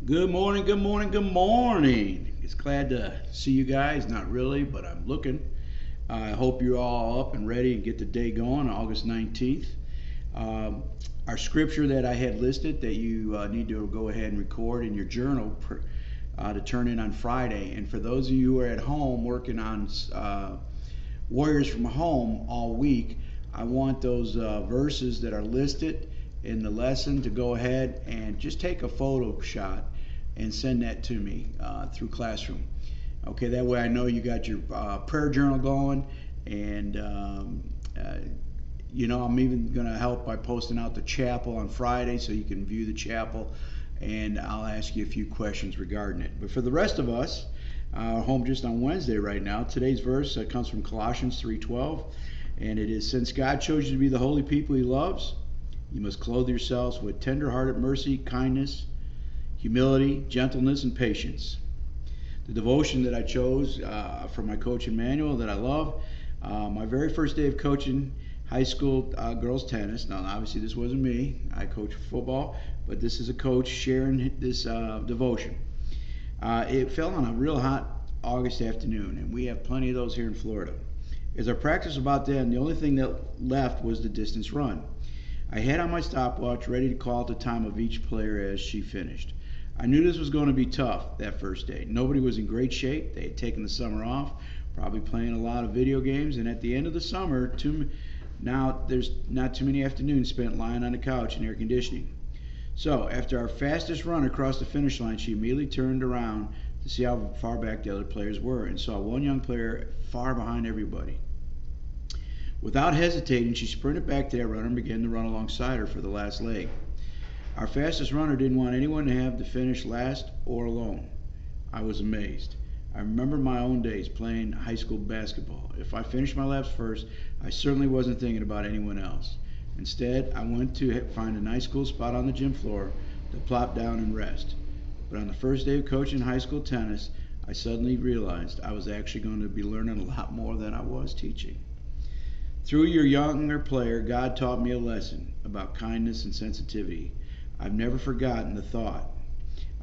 Good morning, good morning, good morning. It's glad to see you guys. Not really, but I'm looking. I hope you're all up and ready and get the day going, August 19th. Um, our scripture that I had listed that you need to go ahead and record in your journal to turn in on Friday. And for those of you who are at home working on Warriors from Home all week, I want those verses that are listed in the lesson to go ahead and just take a photo shot and send that to me through Classroom. Okay, that way I know you got your prayer journal going, and I'm even going to help by posting out the chapel on Friday so you can view the chapel, and I'll ask you a few questions regarding it. But for the rest of us, home just on Wednesday right now, today's verse comes from Colossians 3:12, and it is, "Since God chose you to be the holy people He loves, you must clothe yourselves with tender-hearted mercy, kindness, humility, gentleness, and patience." The devotion that I chose from my coaching manual that I love, my very first day of coaching high school girls tennis. Now, obviously, this wasn't me. I coach football, but this is a coach sharing this devotion. It fell on a real hot August afternoon, and we have plenty of those here in Florida. As our practice about then, the only thing that left was the distance run. I had on my stopwatch ready to call the time of each player as she finished. I knew this was going to be tough that first day. Nobody was in great shape. They had taken the summer off, probably playing a lot of video games, and at the end of the summer, now there's not too many afternoons spent lying on the couch in air conditioning. So, after our fastest run across the finish line, she immediately turned around to see how far back the other players were and saw one young player far behind everybody. Without hesitating, she sprinted back to that runner and began to run alongside her for the last leg. Our fastest runner didn't want anyone to have to finish last or alone. I was amazed. I remember my own days playing high school basketball. If I finished my laps first, I certainly wasn't thinking about anyone else. Instead, I went to find a nice cool spot on the gym floor to plop down and rest. But on the first day of coaching high school tennis, I suddenly realized I was actually going to be learning a lot more than I was teaching. Through your younger player, God taught me a lesson about kindness and sensitivity. I've never forgotten the thought.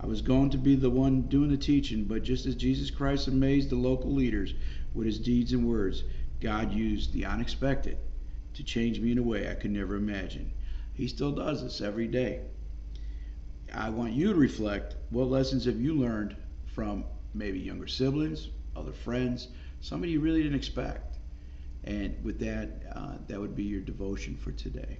I was going to be the one doing the teaching, but just as Jesus Christ amazed the local leaders with his deeds and words, God used the unexpected to change me in a way I could never imagine. He still does this every day. I want you to reflect, what lessons have you learned from maybe younger siblings, other friends, somebody you really didn't expect? And with that, that would be your devotion for today.